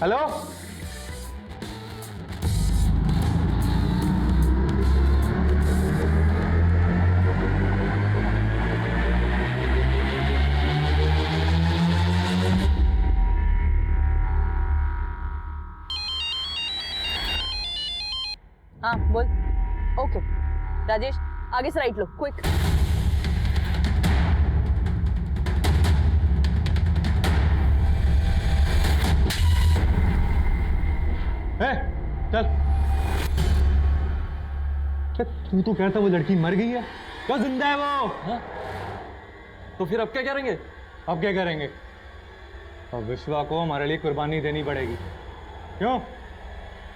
Hello, हाँ बोल। Okay Rajesh, आगे से राइट लो, क्विक। चल। क्या तू तो कहता वो लड़की मर गई है? क्या जिंदा है वो? हाँ? तो फिर अब क्या करेंगे? अब क्या करेंगे? अब विश्वा को हमारे लिए कुर्बानी देनी पड़ेगी। क्यों?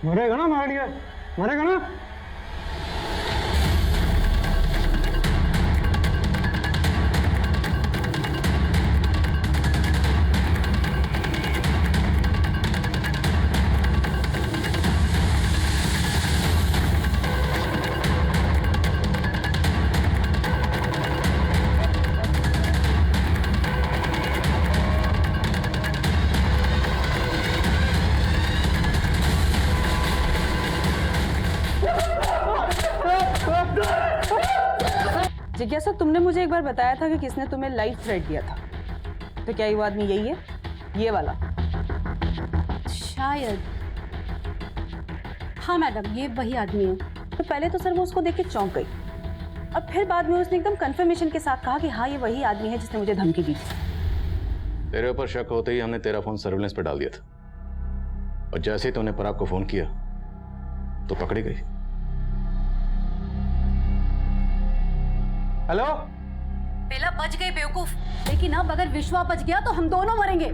मरेगा ना हमारे लिए, मरेगा ना? जिज्ञासा, तुमने मुझे एक बार बताया था कि किसने तुम्हें लाइफ थ्रेट दिया था, तो क्या ये वो आदमी यही है, ये वाला? शायद। हाँ मैडम, ये वही आदमी है। तो पहले तो सर वो उसको देख के चौंक गई, और फिर बाद में उसने एकदम कंफर्मेशन के साथ कहा कि हाँ ये वही आदमी है जिसने मुझे धमकी दी थी। तेरे ऊपर शक होते ही हमने तेरा फोन सर्विलेंस पे डाल दिया था, और जैसे ही तूने पराग को फोन किया तो पकड़ी गई। हेलो, बेला बच गई बेवकूफ, लेकिन अब अगर विश्वा बच गया तो हम दोनों मरेंगे।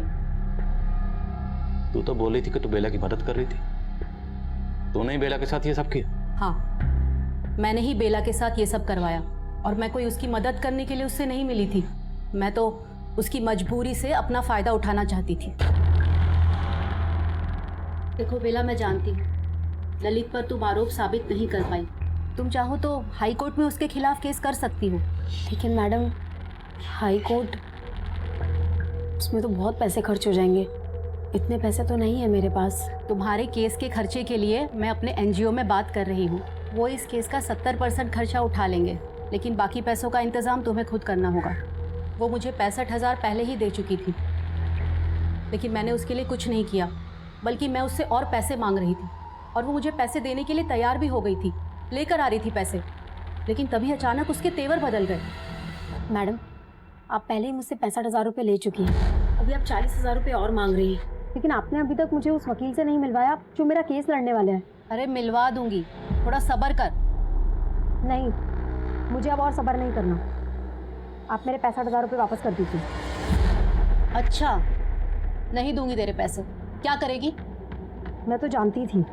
तू तो बोल रही थी कि तू बेला की मदद कर रही थी। तूने ही बेला के साथ ये सब किया? हाँ, मैंने ही बेला के साथ ये सब करवाया, और मैं कोई उसकी मदद करने के लिए उससे नहीं मिली थी। मैं तो उसकी मजबूरी से अपना फायदा उठाना चाहती थी। देखो बेला, मैं जानती हूँ ललित पर तुम आरोप साबित नहीं कर पाई। तुम चाहो तो हाई कोर्ट में उसके खिलाफ केस कर सकती हो। लेकिन मैडम, हाई कोर्ट, उसमें तो बहुत पैसे खर्च हो जाएंगे। इतने पैसे तो नहीं है मेरे पास। तुम्हारे केस के खर्चे के लिए मैं अपने एनजीओ में बात कर रही हूँ। वो इस केस का 70% खर्चा उठा लेंगे, लेकिन बाकी पैसों का इंतज़ाम तुम्हें खुद करना होगा। वो मुझे 65,000 पहले ही दे चुकी थी, लेकिन मैंने उसके लिए कुछ नहीं किया, बल्कि मैं उससे और पैसे मांग रही थी, और वो मुझे पैसे देने के लिए तैयार भी हो गई थी, लेकर आ रही थी पैसे। लेकिन तभी अचानक उसके तेवर बदल गए। मैडम, आप पहले ही मुझसे 65,000 रुपये ले चुकी हैं, अभी आप 40,000 रुपये और मांग रही हैं। लेकिन आपने अभी तक मुझे उस वकील से नहीं मिलवाया जो मेरा केस लड़ने वाले हैं। अरे मिलवा दूंगी, थोड़ा सब्र कर। नहीं, मुझे अब और सब्र नहीं करना। आप मेरे 65,000 रुपये वापस कर दीजिए। अच्छा, नहीं दूंगी तेरे पैसे। क्या करेगी? मैं तो जानती थी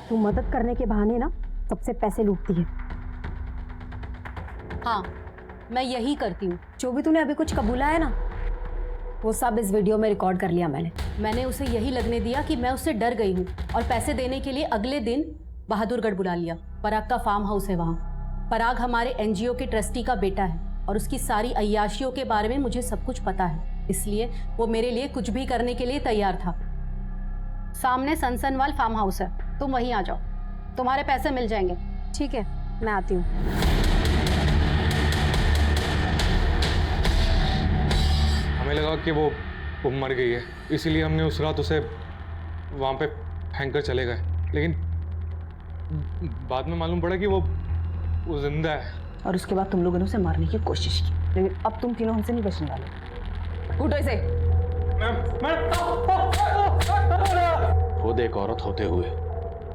तू मदद करने के बहाने ना सबसे पैसे लूटती है। हाँ, मैं यही करती हूँ। जो भी तूने अभी कुछ कबूला है ना, वो सब इस वीडियो में रिकॉर्ड कर लिया मैंने उसे यही लगने दिया कि मैं उससे डर गई हूँ, और पैसे देने के लिए अगले दिन बहादुरगढ़ बुला लिया। पराग का फार्म हाउस है वहाँ। पराग हमारे एनजीओ के ट्रस्टी का बेटा है, और उसकी सारी अय्याशियों के बारे में मुझे सब कुछ पता है, इसलिए वो मेरे लिए कुछ भी करने के लिए तैयार था। सामने सनसनवाल फार्म हाउस है, तुम वहीं आ जाओ, तुम्हारे पैसे मिल जाएंगे। ठीक है, मैं आती हूँ। हमें लगा कि वो मर गई है, इसीलिए हमने उस रात उसे वहाँ पे फेंक कर चले गए, लेकिन बाद में मालूम पड़ा कि वो जिंदा है। और उसके बाद तुम लोगों ने उसे मारने की कोशिश की, लेकिन अब तुम तीनों हमसे नहीं बचने वाले। उठो इसे। खुद एक औरत होते हुए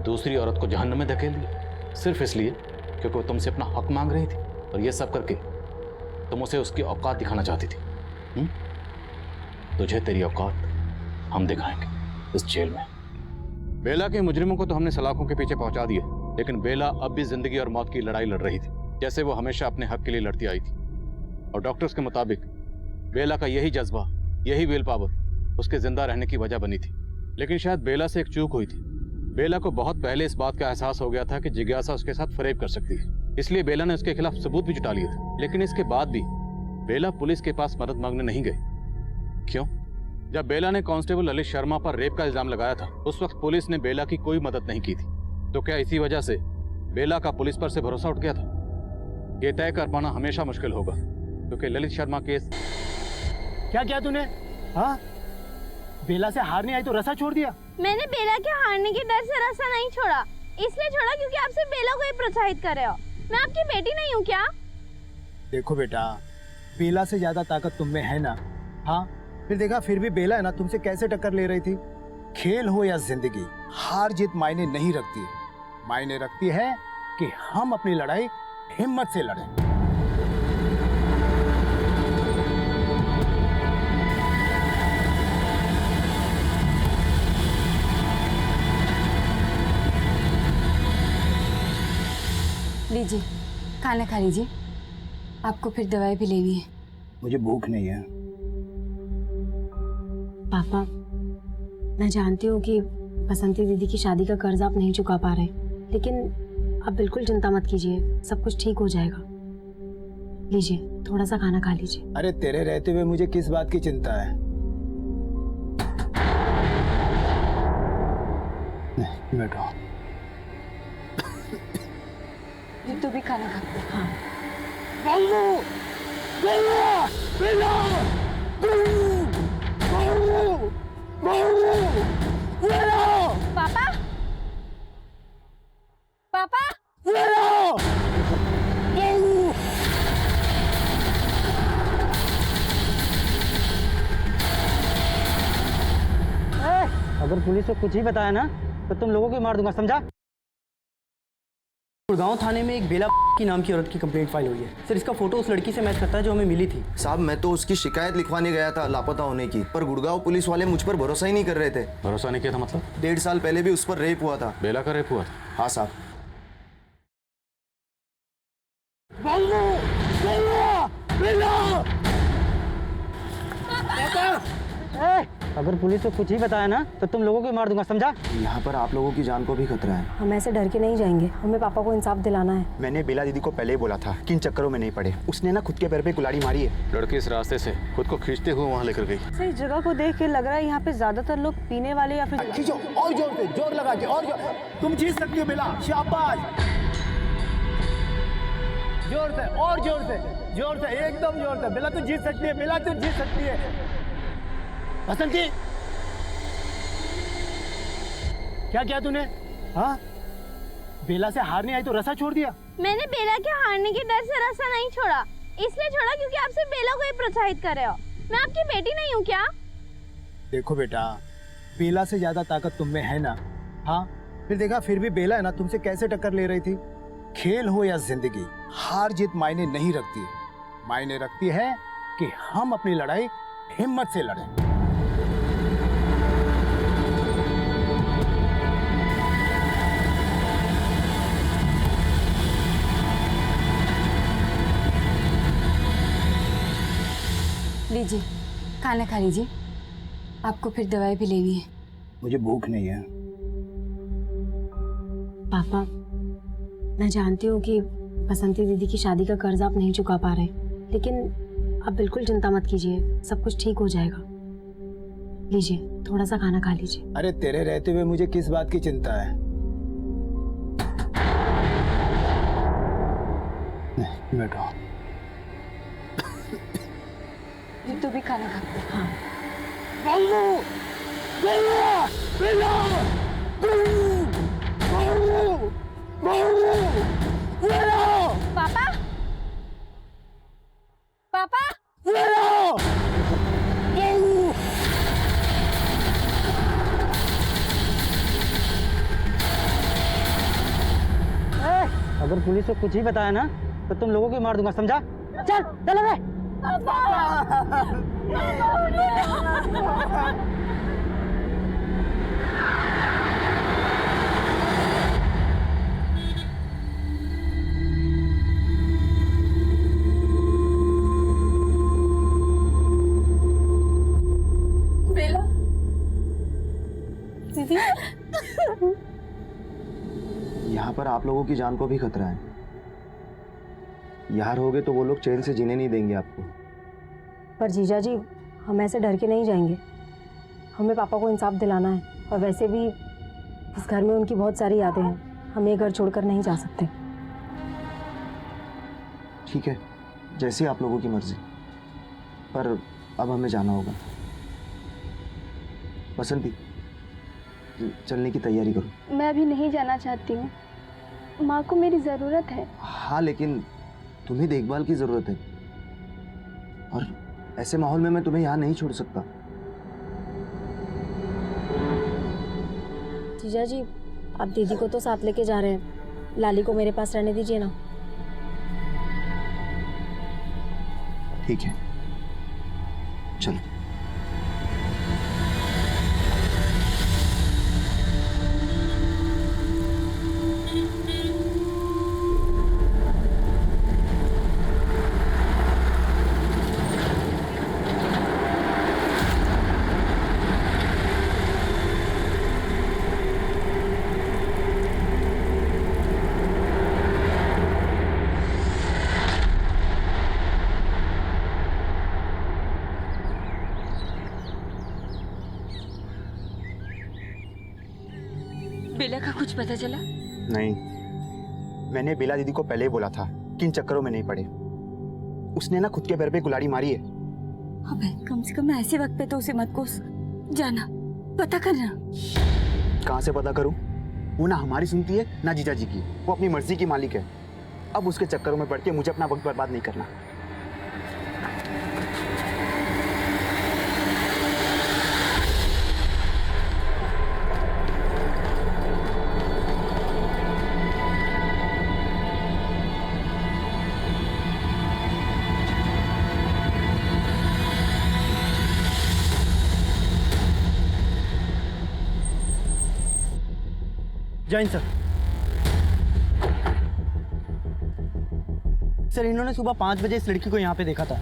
दूसरी औरत को जहन्नम में धकेल दिया, सिर्फ इसलिए क्योंकि वो तुमसे अपना हक मांग रही थी, और ये सब करके तुम उसे उसकी औकात दिखाना चाहती थी। तुझे तेरी औकात हम दिखाएंगे इस जेल में। बेला के मुजरिमों को तो हमने सलाखों के पीछे पहुंचा दिया, लेकिन बेला अब भी जिंदगी और मौत की लड़ाई लड़ रही थी, जैसे वो हमेशा अपने हक के लिए लड़ती आई थी। और डॉक्टर्स के मुताबिक बेला का यही जज्बा, यही विल पावर उसके जिंदा रहने की वजह बनी थी। लेकिन शायद बेला से एक चूक हुई थी। बेला को बहुत पहले इस बात का एहसास हो गया था कि जिज्ञासा उसके साथ फरेब कर सकती है, इसलिए बेला ने उसके खिलाफ सबूत भी जुटा लिए थे। लेकिन इसके बाद भी बेला पुलिस के पास मदद मांगने नहीं गई। क्यों? जब बेला ने कांस्टेबल ललित शर्मा पर रेप का इल्जाम लगाया था उस वक्त पुलिस ने बेला की कोई मदद नहीं की थी। तो क्या इसी वजह से बेला का पुलिस पर से भरोसा उठ गया था? ये तय कर पाना हमेशा मुश्किल होगा क्योंकि ललित शर्मा केस। क्या किया तूने? हाँ, बेला से हार नहीं आई तो रसा छोड़ दिया? मैंने बेला के हारने के डर से रसा नहीं छोड़ा, इसलिए छोड़ा क्योंकि आप सिर्फ बेला को ही प्रोत्साहित कर रहे हो। मैं आपकी बेटी नहीं हूँ क्या? देखो बेटा, बेला से ज्यादा ताकत तुम में है ना। हाँ, फिर देखा, फिर भी बेला है ना तुमसे कैसे टक्कर ले रही थी। खेल हो या जिंदगी, हार जीत मायने नहीं रखती है। मायने रखती है कि हम अपनी लड़ाई हिम्मत से लड़ें। लीजिए, खाना खा लीजिए। आपको फिर दवाई भी लेनी है। मुझे भूख नहीं है। पापा, मैं जानती हूँ कि बसंती दीदी की शादी का कर्ज आप नहीं चुका पा रहे, लेकिन आप बिल्कुल चिंता मत कीजिए, सब कुछ ठीक हो जाएगा। लीजिए, थोड़ा सा खाना खा लीजिए। अरे तेरे रहते हुए मुझे किस बात की चिंता है? नहीं, बैठो। तो भी खाना खाते। हाँ, पापा, पापा, अगर पुलिस को कुछ ही बताया ना तो तुम लोगों को मार दूंगा, समझा? गुड़गांव थाने में एक बेला की नाम की औरत की कंप्लेंट फाइल हुई है। सर, इसका फोटो उस लड़की से मैच करता है जो हमें मिली थी। साहब, मैं तो उसकी शिकायत लिखवाने गया था लापता होने की, पर गुड़गांव पुलिस वाले मुझ पर भरोसा ही नहीं कर रहे थे। भरोसा नहीं किया था मतलब? 1.5 साल पहले भी उस पर रेप हुआ था। बेला का रेप हुआ था? हाँ साहब। अगर पुलिस को कुछ ही बताया ना तो तुम लोगों को मार दूंगा, समझा? यहाँ पर आप लोगों की जान को भी खतरा है। हम ऐसे डर के नहीं जाएंगे, हमें पापा को इंसाफ दिलाना है। मैंने बेला दीदी को पहले ही बोला था कि इन चक्करों में नहीं पड़े। उसने ना खुद के पैर पे कुल्हाड़ी मारी है। लड़की इस रास्ते से खुद को खींचते हुए वहाँ लेकर गई। सर, इस जगह को देख के लग रहा है यहाँ पे ज्यादातर लोग पीने वाले या फिर। खींचो और जोर से, जोर लगा के, और जोर। तुम जीत सकती हो बेला, शाबाश। जोर से और जोर से, जोर से, एकदम जोर से। बेला तू जीत सकती है, बेला तू जीत सकती है। बसंती, क्या किया तूने? हाँ, बेला से हार नहीं आई तो रसा छोड़ दिया? मैंने बेला के हारने के डर से रसा नहीं छोड़ा, इसलिए छोड़ा क्योंकि आप सिर्फ बेला को ही प्रोत्साहित कर रहे हो। मैं आपकी बेटी नहीं हूँ क्या? देखो बेटा, बेला से ज्यादा ताकत तुम में है ना। हाँ, फिर देखा, फिर भी बेला है ना तुमसे कैसे टक्कर ले रही थी। खेल हो या जिंदगी, हार जीत मायने नहीं रखती है। मायने रखती है कि हम अपनी लड़ाई हिम्मत से लड़ें। लीजिए, खाना खा लीजिए। आपको फिर दवाई भी लेनी है। मुझे भूख नहीं है। पापा, मैं जानती हूँ कि बसंती दीदी की शादी का कर्ज आप नहीं चुका पा रहे, लेकिन आप बिल्कुल चिंता मत कीजिए, सब कुछ ठीक हो जाएगा। लीजिए, थोड़ा सा खाना खा लीजिए। अरे तेरे रहते हुए मुझे किस बात की चिंता है? नहीं, बैठो। तो भी खाना खाते। हाँ, पापा, पापा, अगर पुलिस को कुछ ही बताया ना तो तुम लोगों को मार दूंगा, समझा? चल चलो रे। बेला दीदी, यहाँ पर आप लोगों की जान को भी खतरा है। यहाँ रहोगे तो वो लोग चैन से जीने नहीं देंगे आपको। पर जीजा जी, हम ऐसे डर के नहीं जाएंगे, हमें पापा को इंसाफ दिलाना है, और वैसे भी इस घर में उनकी बहुत सारी यादें हैं। हम ये घर छोड़कर नहीं जा सकते। ठीक है, जैसी आप लोगों की मर्जी, पर अब हमें जाना होगा। बसंती, चलने की तैयारी करो। मैं अभी नहीं जाना चाहती हूँ, माँ को मेरी ज़रूरत है। हाँ, लेकिन तुम्हें देखभाल की जरूरत है, और ऐसे माहौल में मैं तुम्हें यहाँ नहीं छोड़ सकता। जीजा जी, आप दीदी को तो साथ लेके जा रहे हैं, लाली को मेरे पास रहने दीजिए ना। ठीक है, चलो। बेला का कुछ पता चला? नहीं, मैंने बेला दीदी को पहले ही बोला था कि इन चक्करों में नहीं पड़े। उसने ना खुद के पैर पे कुल्हाड़ी मारी है। अबे कम से कम ऐसे वक्त पे तो उसे मत कोस। जाना, पता करना। कहाँ से पता करूं? वो ना हमारी सुनती है ना जीजा जी की। वो अपनी मर्जी की मालिक है। अब उसके चक्करों में पड़ के मुझे अपना वक्त बर्बाद नहीं करना। जैन सर। सर, इन्होंने सुबह 5 बजे इस लड़की को यहाँ पे देखा था,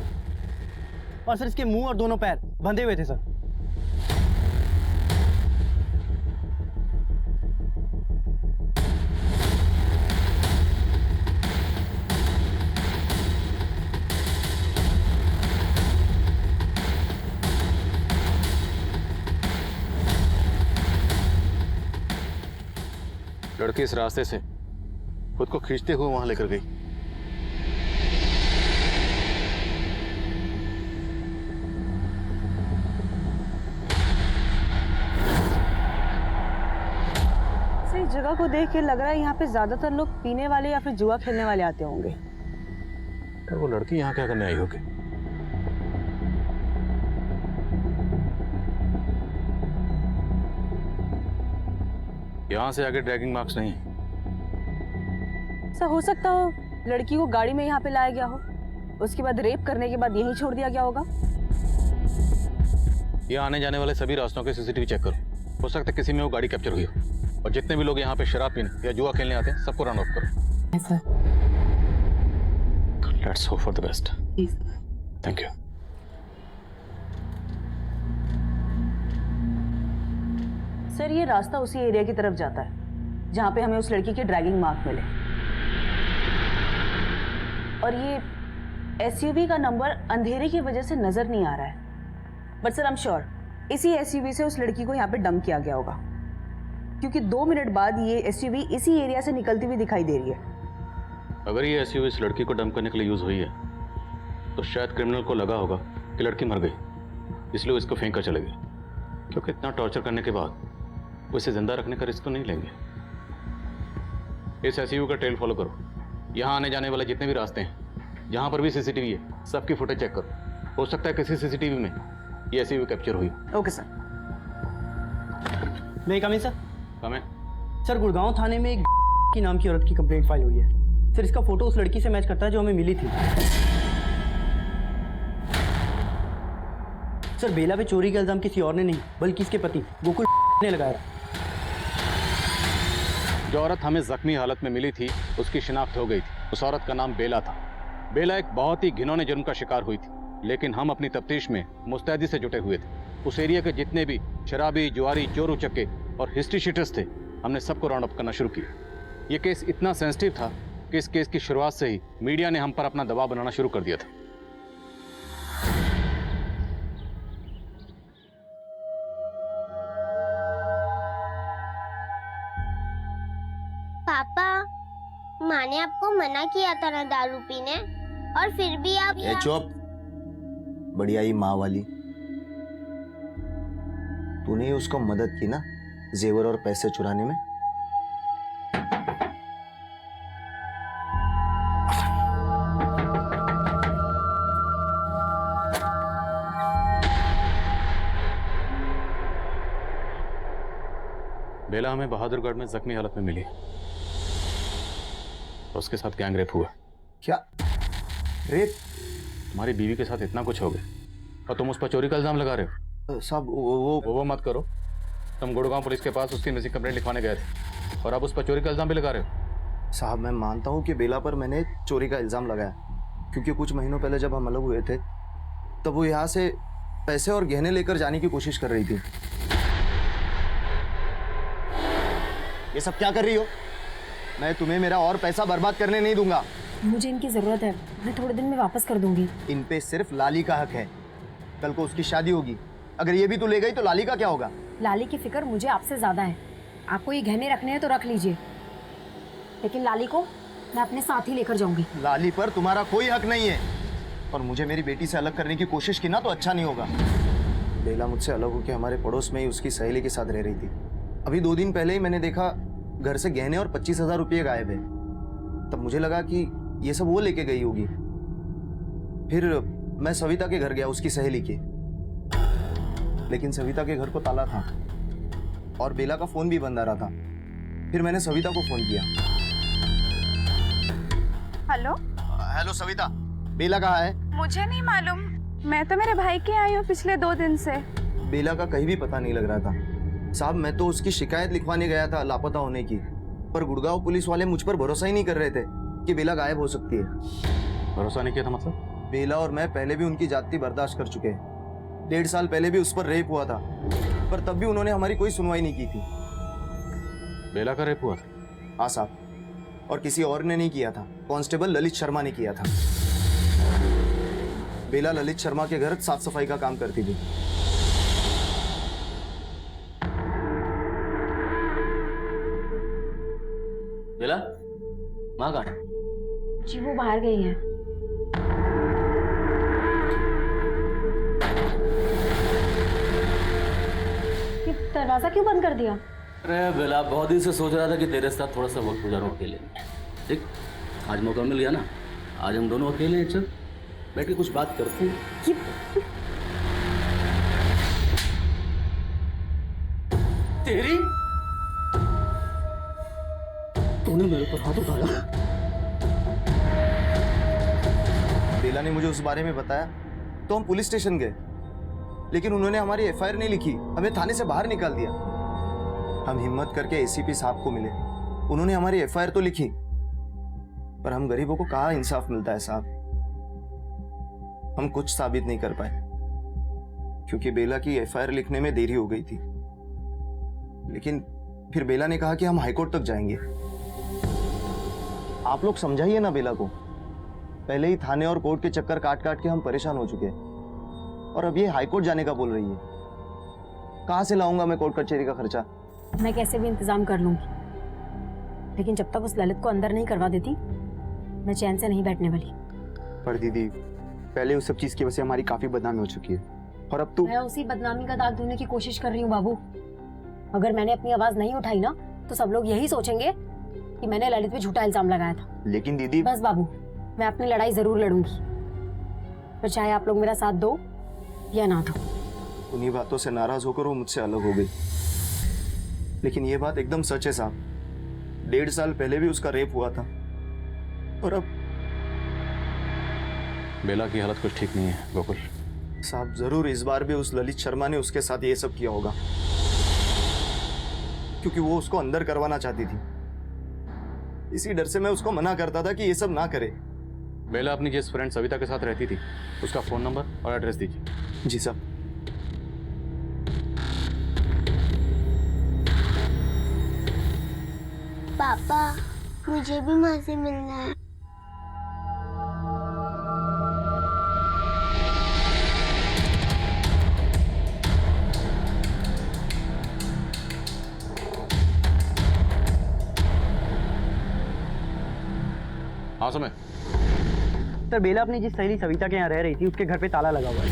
और सर इसके मुंह और दोनों पैर बंधे हुए थे सर। लड़की इस रास्ते से खुद को खींचते हुए वहां लेकर गई। इस जगह को देख के लग रहा है यहाँ पे ज्यादातर लोग पीने वाले या फिर जुआ खेलने वाले आते होंगे। पर वो लड़की यहाँ क्या करने आई होगी? यहाँ से आगे ड्रैगिंग मार्क्स नहीं है। सर, हो सकता हो लड़की को गाड़ी में यहाँ पे लाया गया हो, उसके बाद रेप करने के बाद यहीं छोड़ दिया गया होगा। यहाँ आने जाने वाले सभी रास्तों के सीसीटीवी चेक करो। हो सकता है किसी में वो गाड़ी कैप्चर हुई हो। और जितने भी लोग यहाँ पे शराब पीने या जुआ खेलने आते हैं, सबको रन ऑफ करो। Let's hope for the best. Thank you. Sir, ये रास्ता उसी एरिया की तरफ जाता है जहाँ पे हमें उस लड़की के ड्रैगिंग मार्क मिले, और ये एसयूवी का नंबर अंधेरे की वजह से नजर नहीं आ रहा है। But sir, I am sure इसी एसयूवी से उस लड़की को यहाँ पे डंप किया गया होगा, क्योंकि 2 मिनट बाद ये एसयूवी इसी एरिया से निकलती हुई दिखाई दे रही है। अगर ये एसयूवी इस लड़की को डंप करने के लिए यूज हुई है, तो शायद क्रिमिनल को लगा होगा कि लड़की मर गई, इसलिए वो इसको फेंक कर चले गए। क्योंकि इतना टॉर्चर करने के बाद वो इसे जिंदा रखने का रिस्क तो नहीं लेंगे। इस एसयूवी का टेल फॉलो करो। यहाँ आने जाने वाले जितने भी रास्ते हैं, जहाँ पर भी सीसीटीवी है, सबकी फुटेज चेक करो। हो सकता है किसी सीसीटीवी में ये एसयूवी कैप्चर हुई। Okay sir. मैं कम इन सर। हमें सर, गुड़गांव थाने में एक की नाम की औरत की कंप्लेंट फाइल हुई है। सर, इसका फोटो उस लड़की से मैच करता है जो हमें मिली थी। सर, बेला पे चोरी का इल्जाम किसी और ने नहीं, बल्कि इसके पति गोकुल ने लगाया। जो औरत हमें जख्मी हालत में मिली थी, उसकी शिनाख्त हो गई थी। उस औरत का नाम बेला था। बेला एक बहुत ही घिनौने जुर्म का शिकार हुई थी, लेकिन हम अपनी तफ्तीश में मुस्तैदी से जुटे हुए थे। उस एरिया के जितने भी शराबी, जुआरी, चोर उचक्के और हिस्ट्री शीटर्स थे, हमने सबको राउंड अप करना शुरू किया। ये केस इतना सेंसिटिव था कि इस केस की शुरुआत से ही मीडिया ने हम पर अपना दबाव बनाना शुरू कर दिया था। माँ ने आपको मना किया था ना दारू पीने, और फिर भी आप ए चुप, बढ़िया ही माँ वाली। तूने ही उसको मदद की ना जेवर और पैसे चुराने में। बेला हमें बहादुरगढ़ में जख्मी हालत में मिली। उसके साथ गैंग रेप हुआ। क्या रेप? हमारी बीवी के साथ इतना कुछ हो गया और तुम उस पर चोरी का इल्जाम लगा रहे हो। साहब वो मत करो। तुम गुड़गांव पुलिस के पास उसकी मिसिंग कंप्लेंट लिखवाने गए थे और अब उस पर चोरी का इल्जाम भी लगा रहे हो। साहब मैं मानता हूँ कि बेला पर मैंने चोरी का इल्जाम लगाया, क्योंकि कुछ महीनों पहले जब हम अलग हुए थे तब वो यहाँ से पैसे और गहने लेकर जाने की कोशिश कर रही थी। ये सब क्या कर रही हो? मैं तुम्हें मेरा और पैसा बर्बाद करने नहीं दूंगा। मुझे इनकी ज़रूरत है, मैं थोड़े दिन में वापस कर दूंगी। इन पे सिर्फ लाली का हक है। कल को उसकी शादी होगी, अगर ये भी तू ले गई तो लाली का क्या होगा? लाली की फिक्र मुझे आपसे ज़्यादा है। आपको ये गहने रखने हैं तो रख लीजिए, लेकिन लाली को मैं अपने साथ ही लेकर जाऊंगी। लाली पर तुम्हारा कोई हक नहीं है, और मुझे मेरी बेटी से अलग करने की कोशिश की ना तो अच्छा नहीं होगा। बेला मुझसे अलग होकर हमारे पड़ोस में ही उसकी सहेली के साथ रह रही थी। अभी 2 दिन पहले ही मैंने देखा घर से गहने और 25,000 रुपये गायब है। तब मुझे लगा कि ये सब वो लेके गई होगी। फिर मैं सविता के घर गया, उसकी सहेली के, लेकिन सविता के घर को ताला था और बेला का फोन भी बंद आ रहा था। फिर मैंने सविता को फोन किया। हेलो हेलो सविता, बेला कहाँ है? मुझे नहीं मालूम, मैं तो मेरे भाई के आई हूँ पिछले 2 दिन से। बेला का कहीं भी पता नहीं लग रहा था। साहब मैं तो उसकी शिकायत लिखवाने गया था लापता होने की, पर गुड़गांव पुलिस वाले मुझ पर भरोसा ही नहीं कर रहे थे कि बेला गायब हो सकती है। भरोसा नहीं किया था मतलब? बेला और मैं पहले भी उनकी जाति बर्दाश्त कर चुके हैं। 1.5 साल पहले भी उस पर रेप हुआ था, पर तब भी उन्होंने हमारी कोई सुनवाई नहीं की थी। बेला का रेप हुआ था? हाँ साहब, और किसी और ने नहीं किया था, कांस्टेबल ललित शर्मा ने किया था। बेला ललित शर्मा के घर साफ सफाई का काम करती थी। बेला माँ कहाँ है? जी वो बाहर गई है। ये दरवाजा क्यों बंद कर दिया? अरे बेला, बहुत दिन से सोच रहा था कि तेरे साथ थोड़ा सा वक्त गुजारूं अकेले। ठीक, आज मौका मिल गया ना, आज हम दोनों अकेले हैं। चल बैठ के कुछ बात करते हैं। तेरी तूने मेरे पर हाथ उठाया? बेला ने मुझे उस बारे में बताया तो हम पुलिस स्टेशन गए, लेकिन उन्होंने हमारी एफआईआर नहीं लिखी, हमें थाने से बाहर निकाल दिया। हम हिम्मत करके एसीपी साहब को मिले, उन्होंने हमारी एफआईआर तो लिखी, पर हम गरीबों को कहाँ इंसाफ मिलता है साहब। हम कुछ साबित नहीं कर पाए क्योंकि बेला की एफआईआर लिखने में देरी हो गई थी। लेकिन फिर बेला ने कहा कि हम हाईकोर्ट तक जाएंगे। आप लोग समझाइए ना बेला को, पहले ही थाने और कोर्ट के चक्कर काट काट के हम परेशान हो चुके हैं, और अब ये हाईकोर्ट जाने का बोल रही है। कहाँ से लाऊंगा मैं कोर्ट कचहरी का खर्चा? मैं कैसे भी इंतजाम कर लूंगी, लेकिन जब तक उस ललित को अंदर नहीं करवा देती मैं चैन से नहीं बैठने वाली। पर दीदी, पहले उस सब चीज की वजह से हमारी काफी बदनामी हो चुकी है, और अब तो मैं उसी बदनामी का दाग धोने की कोशिश कर रही हूँ बाबू। अगर मैंने अपनी आवाज नहीं उठाई ना तो सब लोग यही सोचेंगे कि मैंने ललित पे झूठा इल्जाम लगाया था। लेकिन दीदी, बस बाबू, मैं अपनी लड़ाई जरूर लड़ूंगी, पर चाहे आप लोग मेरा साथ दो या ना दो। उन्हीं बातों से नाराज होकर वो मुझसे अलग हो गई, लेकिन ये बात एकदम सच है साहब। 1.5 साल पहले भी उसका रेप हुआ था, और अब बेला की हालत कुछ ठीक नहीं है गोकुल। साहब जरूर इस बार भी उस ललित शर्मा ने उसके साथ ये सब किया होगा, क्योंकि वो उसको अंदर करवाना चाहती थी। इसी डर से मैं उसको मना करता था कि ये सब ना करे। बेला अपनी जिस फ्रेंड सविता के साथ रहती थी उसका फोन नंबर और एड्रेस दीजिए। जी साहब। पापा, मुझे भी माँ से मिलना है। हाँ समय। सर बेला अपनी जिस सहेली सविता के यहाँ रह रही थी उसके घर पे ताला लगा हुआ है।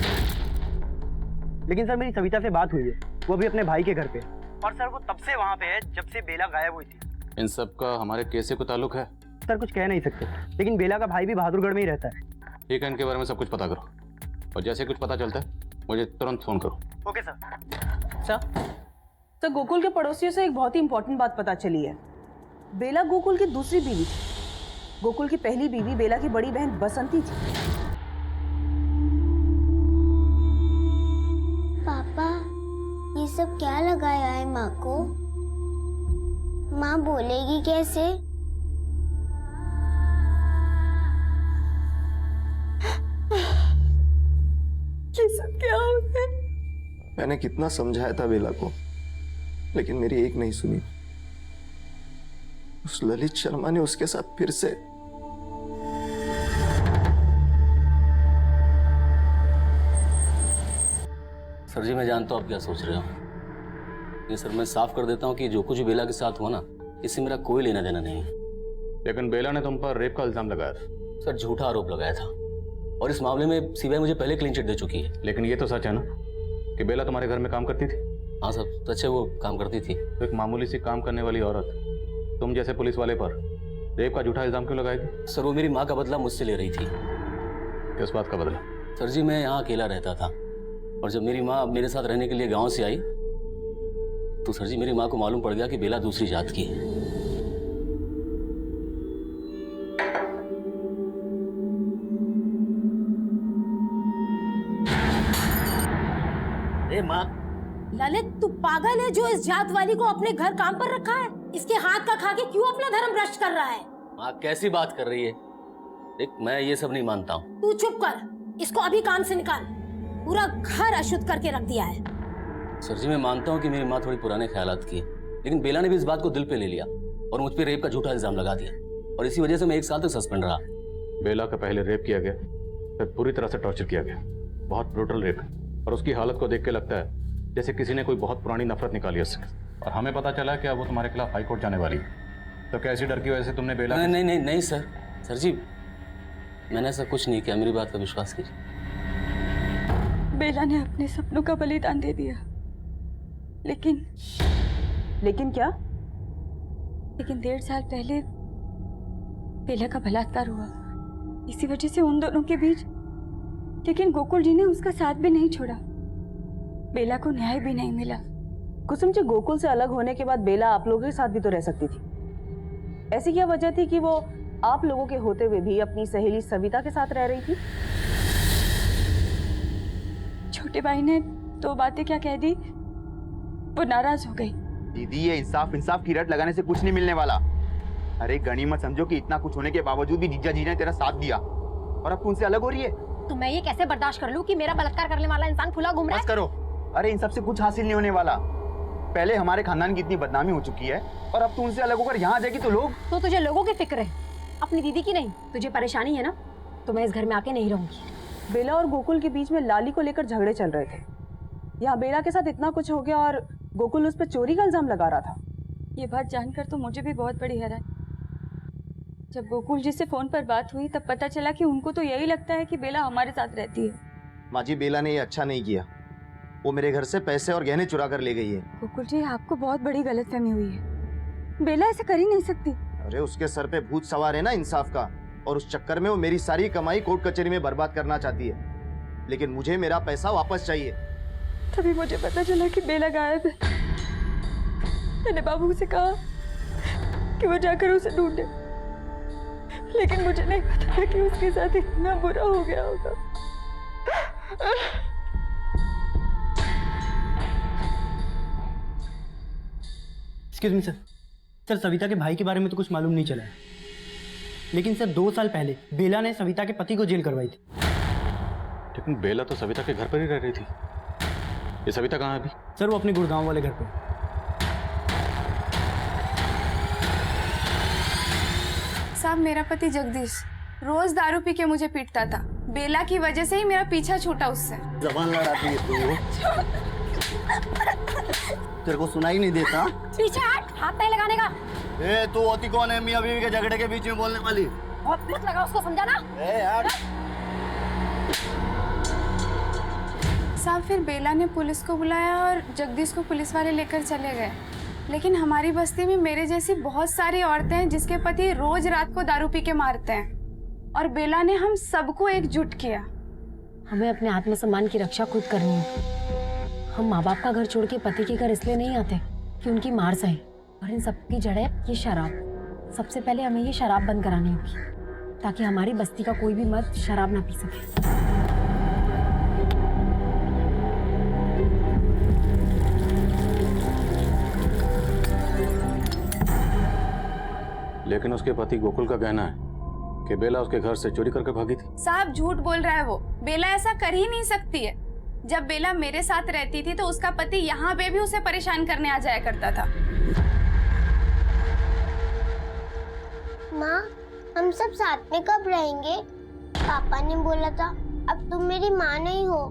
लेकिन सर मेरी सविता से बात हुई है, वो भी अपने भाई के घर पे। और सर वो तब से वहाँ पे है जब से बेला गायब हुई थी। इन सब का हमारे केस से कोई ताल्लुक है? सर कुछ कह नहीं सकते, लेकिन बेला का भाई भी बहादुरगढ़ में ही रहता है। ठीक है, इनके बारे में सब कुछ पता करो और जैसे कुछ पता चलता है मुझे तुरंत फोन करो। Okay sir. तो गोकुल के पड़ोसियों से एक बहुत ही इंपॉर्टेंट बात पता चली है। बेला गोकुल की दूसरी बीवी थी। गोकुल की पहली बीवी बेला की बड़ी बहन बसंती थी। पापा ये सब क्या लगाया है माँ को? माँ बोलेगी कैसे? ये सब क्या हो गया? मैंने कितना समझाया था बेला को, लेकिन मेरी एक नहीं सुनी। उस ललित शर्मा ने उसके साथ फिर से। सर जी मैं जानता हूँ आप क्या सोच रहे हो, ये सर मैं साफ कर देता हूँ कि जो कुछ बेला के साथ हुआ ना, इससे मेरा कोई लेना देना नहीं है। लेकिन बेला ने तुम पर रेप का इल्जाम लगाया था। सर झूठा आरोप लगाया था और इस मामले में सीबीआई मुझे पहले क्लीन चिट दे चुकी है। लेकिन ये तो सच है ना कि बेला तुम्हारे घर में काम करती थी? हाँ सर सच है, वो काम करती थी। तो एक मामूली सी काम करने वाली औरत तुम जैसे पुलिस वाले पर रेप का झूठा इल्जाम क्यों लगाएगी? सर वो मेरी माँ का बदला मुझसे ले रही थी। किस बात का बदला? सर जी मैं यहाँ अकेला रहता था और जब मेरी माँ मेरे साथ रहने के लिए गांव से आई तो सर जी मेरी माँ को मालूम पड़ गया कि बेला दूसरी जात की है। अरे माँ, ललित तू पागल है जो इस जात वाली को अपने घर काम पर रखा है? इसके हाथ का खा के क्यों अपना धर्म भ्रष्ट कर रहा है? माँ कैसी बात कर रही है? देख मैं ये सब नहीं मानता हूँ। तू चुप कर, इसको अभी काम से निकाल। पूरा घर अशुद्ध करके रख दिया है। सर जी मैं मानता हूँ कि मेरी माँ थोड़ी पुराने ख्यालात की है, लेकिन बेला ने भी इस बात को दिल पे ले लिया और मुझ पे रेप का झूठा इल्जाम लगा दिया और इसी वजह से मैं 1 साल तक सस्पेंड रहा। बेला का पहले रेप किया गया, फिर पूरी तरह से टॉर्चर किया गया। बहुत ब्रूटल रेप है और उसकी हालत को देख के लगता है जैसे किसी ने कोई बहुत पुरानी नफरत निकाली उससे। और हमें पता चला कि अब वो तुम्हारे खिलाफ हाई कोर्ट जाने वाली है। तो कैसी डर की वजह से तुमने बेला? नहीं सर, सर जी मैंने ऐसा कुछ नहीं किया, मेरी बात का विश्वास कीजिए। बेला ने अपने सपनों का बलिदान दे दिया, लेकिन क्या? लेकिन 1.5 साल पहले बेला का बलात्कार हुआ, इसी वजह से उन दोनों के बीच। लेकिन गोकुल जी ने उसका साथ भी नहीं छोड़ा, बेला को न्याय भी नहीं मिला। कुसुम जी, गोकुल से अलग होने के बाद बेला आप लोगों के साथ भी तो रह सकती थी। ऐसी क्या वजह थी कि वो आप लोगों के होते हुए भी अपनी सहेली सविता के साथ रह रही थी? छोटे भाई ने 2 बातें क्या कह दी, वो नाराज हो गई। दीदी ये इंसाफ की रट लगाने से कुछ नहीं मिलने वाला। अरे गनीमत समझो कि इतना कुछ होने के बावजूद भी जीजा जी ने तेरा साथ दिया और अब तू उनसे अलग हो रही है। तो मैं ये कैसे बर्दाश्त कर लूं कि मेरा बलात्कार करने वाला इंसान खुला घूम रहा है? बस करो। अरे इन सब से कुछ हासिल नहीं होने वाला। पहले हमारे खानदान की इतनी बदनामी हो चुकी है और अब तू उनसे अलग होकर यहाँ आ जाएगी तो लोग। तो तुझे लोगों की फिक्र है, अपनी दीदी की नहीं। तुझे परेशानी है ना, तो मैं इस घर में आके नहीं रहूंगी। बेला और गोकुल के बीच में लाली को लेकर झगड़े चल रहे थे। यहाँ बेला के साथ इतना कुछ हो गया और गोकुल उस पर चोरी का इल्जाम लगा रहा था। ये बात जानकर तो मुझे भी बहुत बड़ी हैरान। जब गोकुल जी से फोन पर बात हुई तब पता चला कि उनको तो यही लगता है कि बेला हमारे साथ रहती है। माँ जी, बेला ने ये अच्छा नहीं किया। वो मेरे घर से पैसे और गहने चुरा कर ले गई है। गोकुल जी, आपको बहुत बड़ी गलतफहमी हुई है। बेला ऐसे कर ही नहीं सकती। अरे उसके सर पे भूत सवार है ना इंसाफ का, और उस चक्कर में वो मेरी सारी कमाई कोर्ट कचहरी में बर्बाद करना चाहती है। लेकिन मुझे मेरा पैसा वापस चाहिए। तभी मुझे पता चला कि बेला गायब है। मैंने बाबू से कहा कि वो जाकर उसे ढूंढे, लेकिन मुझे नहीं पता था कि उसके साथ इतना बुरा हो गया होगा। Excuse me sir. Sir Savita के भाई के बारे में तो कुछ मालूम नहीं चला है, लेकिन सर 2 साल पहले बेला ने सविता के पति को जेल करवाई थी। लेकिन बेला तो सविता के घर पर ही रह रही थी। ये सविता कहाँ है अभी? सर वो अपने गुड़गांव वाले घर पे। साहब, मेरा पति जगदीश रोज दारू पी के मुझे पीटता था। बेला की वजह से ही मेरा पीछा छूटा उससे। जबान लड़ाती है तू। तेरे को सुनाई नहीं देता? पीछे हट, हाथ नहीं लगाने का। ए तू होती कौन है मियां बीवी के झगड़े के बीच में बोलने वाली? बहुत मत लगा उसको, समझा ना? साहब फिर बेला ने पुलिस को बुलाया और जगदीश को पुलिस वाले लेकर चले गए। लेकिन हमारी बस्ती में मेरे जैसी बहुत सारी औरतें हैं जिसके पति रोज रात को दारू पी के मारते हैं, और बेला ने हम सबको एकजुट किया। हमें अपने आत्मसम्मान की रक्षा खुद करनी है। हम माँ बाप का घर छोड़ के पति के घर इसलिए नहीं आते कि उनकी मार सहे, और इन सब की जड़ है ये शराब। सबसे पहले हमें ये शराब बंद करानी होगी ताकि हमारी बस्ती का कोई भी मर्द शराब ना पी सके। लेकिन उसके पति गोकुल का कहना है कि बेला उसके घर से चोरी करके भागी थी। साहब झूठ बोल रहा है वो। बेला ऐसा कर ही नहीं सकती है। जब बेला मेरे साथ रहती थी तो उसका पति यहाँ पे भी उसे परेशान करने आ जाया करता था। माँ, हम सब साथ में कब रहेंगे? पापा ने बोला था अब तुम मेरी माँ नहीं हो।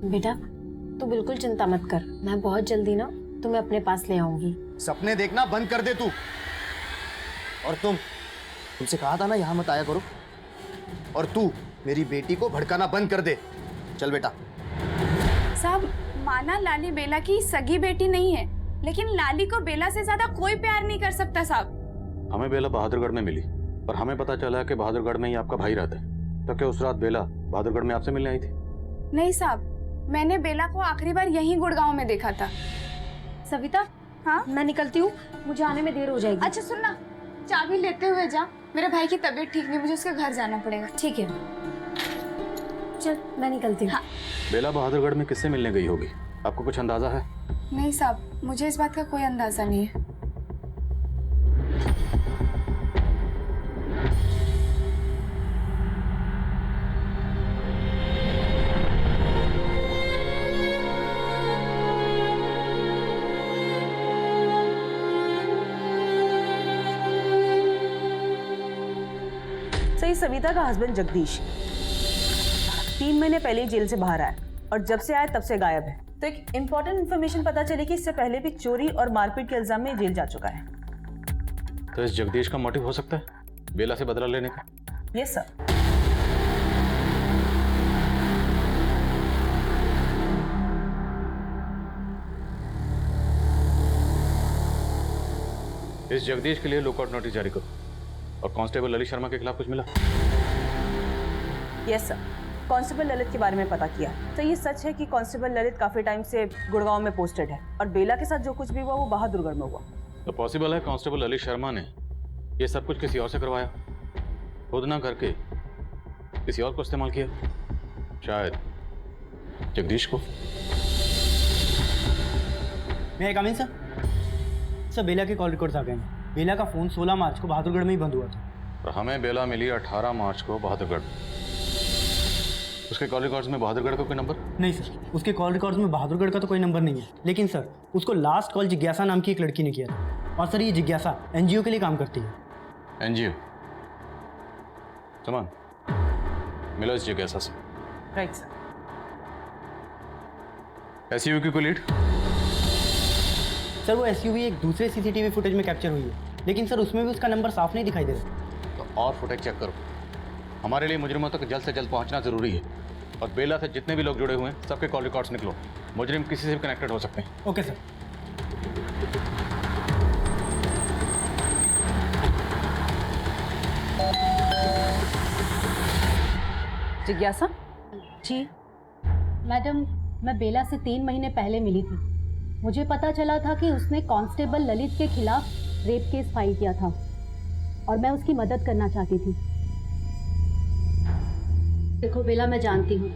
बेटा तू बिल्कुल चिंता मत कर, मैं बहुत जल्दी ना तुम्हें अपने पास ले आऊंगी। सपने देखना बंद कर दे तू। और तुमसे कहा था ना यहाँ मत आया करो। और तू मेरी बेटी को भड़काना बंद कर दे। चल बेटा। साहब माना लाली बेला की सगी बेटी नहीं है, लेकिन लाली को बेला से ज्यादा कोई प्यार नहीं कर सकता साहब। हमें बेला बहादुरगढ़ में मिली और हमें पता चला कि बहादुरगढ़ में ही आपका भाई रहता है। तो क्या उस रात बेला बहादुरगढ़ में आपसे मिलने आई थी? नहीं साहब, मैंने बेला को आखिरी बार यहीं गुड़गांव में देखा था। सविता, हाँ मैं निकलती हूँ, मुझे आने में देर हो जाएगी। अच्छा सुनना, चाबी लेते हुए जा, मेरे भाई की तबीयत ठीक नहीं, मुझे उसके घर जाना पड़ेगा। ठीक है, चल मैं निकलती हूँ। हाँ। बेला बहादुरगढ़ में किससे मिलने गई होगी, आपको कुछ अंदाजा है? नहीं साहब, मुझे इस बात का कोई अंदाजा नहीं है। सही, सविता का हस्बैंड जगदीश 3 महीने पहले ही जेल से बाहर आया और जब से आया तब से गायब है। तो एक इम्पोर्टेंट इन्फॉर्मेशन पता चली कि इससे पहले भी चोरी और मारपीट के इल्जाम में जेल जा चुका है। तो इस जगदीश का मोटिव हो सकता है बेला से बदला लेने का? Yes sir. इस जगदीश के लिए लुकआउट नोटिस जारी करो। और कांस्टेबल ललित शर्मा के खिलाफ कुछ मिला? यस सर, कांस्टेबल ललित के बारे में पता किया। तो ये सच है कि कांस्टेबल ललित काफी टाइम से गुड़गांव में पोस्टेड है और बेला के साथ जो कुछ भी हुआ वो बहादुरगढ़ में हुआ। तो पॉसिबल है कांस्टेबल ललित शर्मा ने ये सब कुछ किसी और से करवाया, खुद ना करके किसी और को इस्तेमाल किया, शायद जगदीश को। मैं कम इन सर, बेला के कॉल रिकॉर्ड्स आ गए हैं। बेला का फोन 16 मार्च को बहादुरगढ़ में ही बंद हुआ था। और हमें बेला मिली 18 मार्च को बहादुरगढ़। उसके कॉल रिकॉर्ड्स में बहादुरगढ़ का कोई नंबर? नहीं सर, उसके कॉल रिकॉर्ड्स में बहादुरगढ़ का तो कोई नंबर नहीं है। लेकिन सर उसको लास्ट कॉल जिज्ञासा नाम की एक लड़की ने किया था। और सर ये जिज्ञासा एनजीओ के लिए काम करती है। एनजीओ? समान मिलो इस जिज्ञासा से। Right sir. एसयूवी की कोई लीड? सर वो एसयूवी एक दूसरे सीसीटीवी फुटेज में कैप्चर हुई है, लेकिन सर उसमें भी उसका नंबर साफ नहीं दिखाई दे रहा। तो और फुटेज चेक करो। हमारे लिए मुजरिमों तक जल्द से जल्द पहुंचना जरूरी है। और बेला से जितने भी लोग जुड़े हुए हैं सबके कॉल रिकॉर्ड्स निकलो। मुजरिम किसी से भी कनेक्टेड हो सकते हैं। Okay sir. जिज्ञासा जी मैडम, मैं बेला से 3 महीने पहले मिली थी। मुझे पता चला था कि उसने कांस्टेबल ललित के खिलाफ रेप केस फाइल किया था और मैं उसकी मदद करना चाहती थी। देखो बेला, मैं जानती हूँ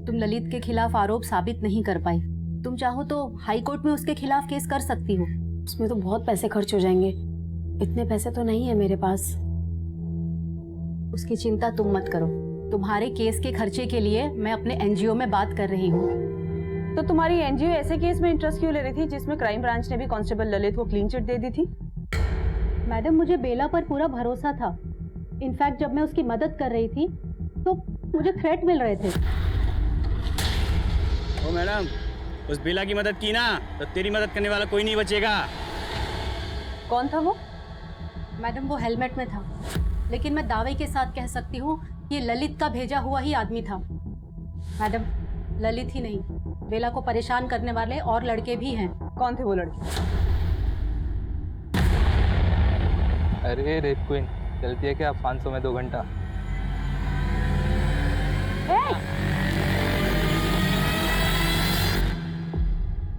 तुम ललित के खिलाफ आरोप साबित नहीं कर पाई। तुम चाहो तो हाई कोर्ट में उसके खिलाफ केस कर सकती हो। उसमें तो बहुत पैसे खर्च हो जाएंगे, इतने पैसे तो नहीं है मेरे पास। उसकी चिंता तुम मत करो। तुम्हारे केस के खर्चे के लिए मैं अपने एनजीओ में बात कर रही हूँ। तो तुम्हारी एनजीओ ऐसे केस में इंटरेस्ट क्यों ले रही थी जिसमें क्राइम ब्रांच ने भी कांस्टेबल ललित को क्लीन चिट दे दी थी? मैडम, मुझे बेला पर पूरा भरोसा था। इनफैक्ट जब मैं उसकी मदद कर रही थी तो मुझे थ्रेट मिल रहे थे। ओ मैडम, उस बेला की मदद की ना तो तेरी मदद करने वाला कोई नहीं बचेगा। कौन था वो? मैडम, वो हेलमेट में था। लेकिन मैं दावे के साथ कह सकती हूँ ये ललित का भेजा हुआ ही आदमी था। मैडम, ललित ही नहीं, बेला को परेशान करने वाले और लड़के भी हैं। कौन थे वो लड़के? अरे रेड क्वीन, चलती है क्या 500 में 2 घंटा?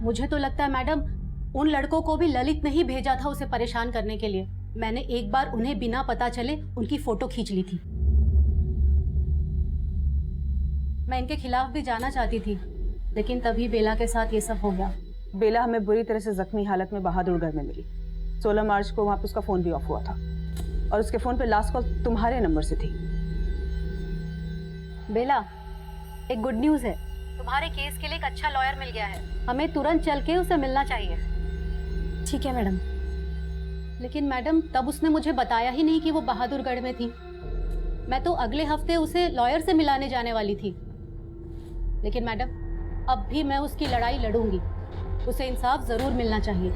मुझे तो लगता है मैडम उन लड़कों को भी ललित ने ही भेजा था उसे परेशान करने के लिए। मैंने एक बार उन्हें बिना पता चले उनकी फोटो खींच ली थी। मैं इनके खिलाफ भी जाना चाहती थी, लेकिन तभी बेला के साथ ये सब हो गया। बेला हमें बुरी तरह से जख्मी हालत में बहादुरगढ़ में मिली। 16 मार्च को वहां पे उसका फोन भी ऑफ हुआ था और उसके फोन पे लास्ट कॉल तुम्हारे नंबर से थी। बेला, एक गुड न्यूज़ है, तुम्हारे केस के लिए एक अच्छा लॉयर मिल गया है। हमें तुरंत चल के उसे मिलना चाहिए। ठीक है मैडम। लेकिन मैडम तब उसने मुझे बताया ही नहीं कि वो बहादुरगढ़ में थी। मैं तो अगले हफ्ते उसे लॉयर से मिलाने जाने वाली थी। लेकिन मैडम अब भी मैं उसकी लड़ाई लड़ूंगी, उसे इंसाफ जरूर मिलना चाहिए।